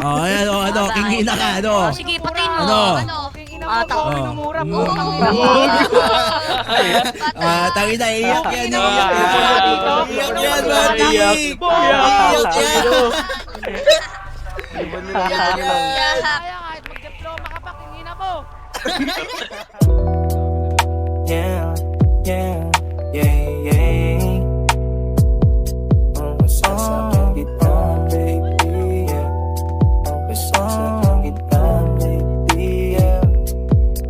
Ayan, ano, kingina ka, ano? Sige, patin mo. Ano? Tako. Minumura mo. Tangina, iyak yan. Iyak yan, buddy. Iyak. Iyak yan. Kaya kahit mag-diploma ka pa, kingina mo. Yeah, yeah, yeah, yeah. Sasakyan kita, baby, yeah. Sasakyan kita, baby, yeah.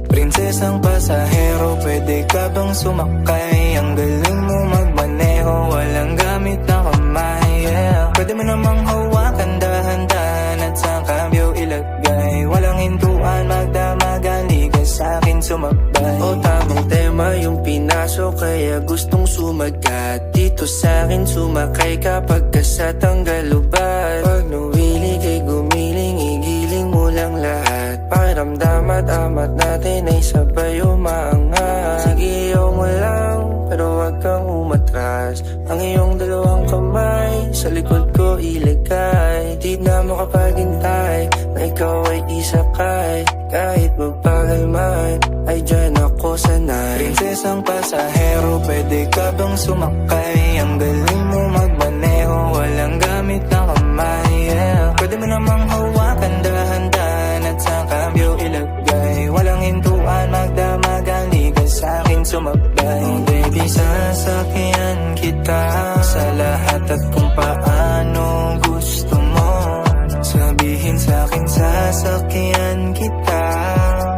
Prinsesang pasahero, pwede ka bang sumakay? Ang galing mo magmaneho, walang gamit na kamay, yeah. Pwede mo namang hawakan dahan-dahan at sa cambio ilagay. Walang hintuan, magdamagan, liga sa'kin sumabay. O tamang tema yung pinasok, kaya gustong sumagat. Dito sa'kin sumakay kapag ka sa tanggalubat. Pag nuwili kay gumiling, igiling mo lang lahat. Pakiramdam at amat natin ay sabay umaangat. Sige, ayaw mo lang, pero wag kang umatras. Ang iyong dalawang kamay sa likod ko ilagay. Di na makapaghintay na ikaw ay isakay. Kahit magpagal man, ay dyan ako sanay. Prinsesang pasahero, pwede ka bang sumakay? Ang galing mo magmaneho, walang gamit na kamay, yeah. Pwede mo namang hawakan dahan-dahan at sa cambio ilagay. Walang hintuan, magdamagan, liga sa'kin sumabay. Oh baby, sasakyan kita sa lahat at kung paano gusto mo. Sabihin sa'kin, sasakyan kita.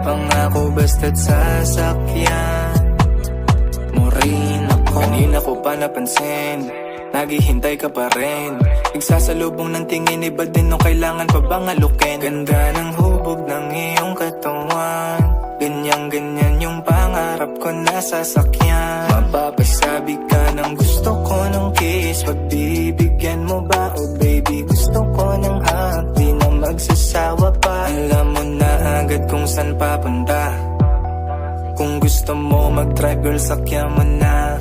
Pangako basta't sasakyan mo rin ako. Kanina ko pa napansin, naghihintay ka pa rin. Nagsasalubong ng tingin, iba din nung kailangan pa bang alukin. Ganda ng hubog ng iyong katawan, ganyan-ganyan yung pangarap ko na sasakyan. Mapapasabi ka ng gusto ko ng kiss. Pagbibigyan mo ba, oh baby, gusto ko ng hug. Di na magsasawa pa, alam mo na agad kung saan papunta. Kung gusto mo mag-drive, girl, sakyan mo na.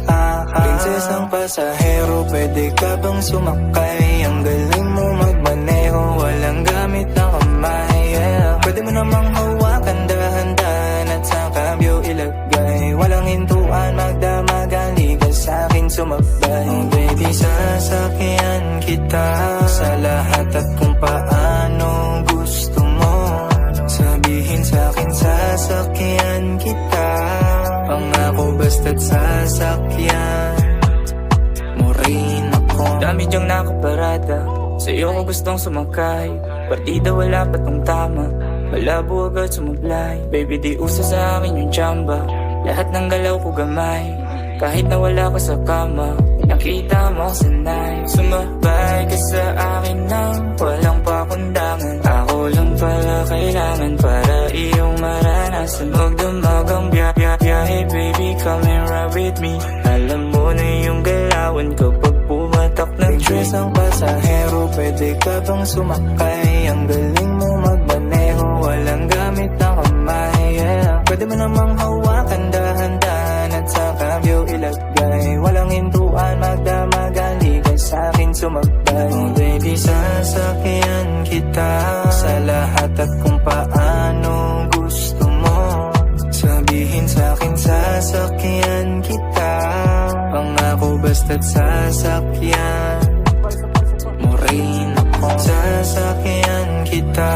Prinsesang pasahero, pwede ka bang sumakay? Ang galing mo magmaneho, walang gamit na kamay, yeah. Pwede mo namang hawakan dahan-dahan at sa cambio ilagay. Walang hintuan, magdamagan, liga sa'kin sumabay. Oh baby, sasakyan kita sa lahat at kung paano gusto mo. Sabihin sa'kin, sasakyan kita. Pangako basta't sasakyan mo rin ako. Dami dyang nakaparada, sa'yo ko gustong sumakay. Partida wala pa tong tama, malabo agad sumablay. Baby, di uso sa akin yung tsamba, lahat ng galaw ko gamay. Kahit na wala ka sa kama, nakita mo sanay. Sumabay ka sa akin nang walang pakundangan. Ako lang pala kailangan para iyong maranasan. Magdamagang biyahe, baby, come and ride with me. Alam mo na yung galawan kapag pumatak ng train. Prinsesang pasahero, pwede ka bang sumakay? Ang galing mo magmaneho, walang gamit na kamay, yeah. Pwede mo namang hawakan dahan-dahan at sa cambio ilagay. Walang hintuan, magdamagan, liga sa'kin sumabay. Oh baby, sasakyan kita sa lahat at kung paano gusto mo. Sabihin sa'kin, sasakyan kita. Pangako basta't sasakyan mo rin ako. Sasakyan kita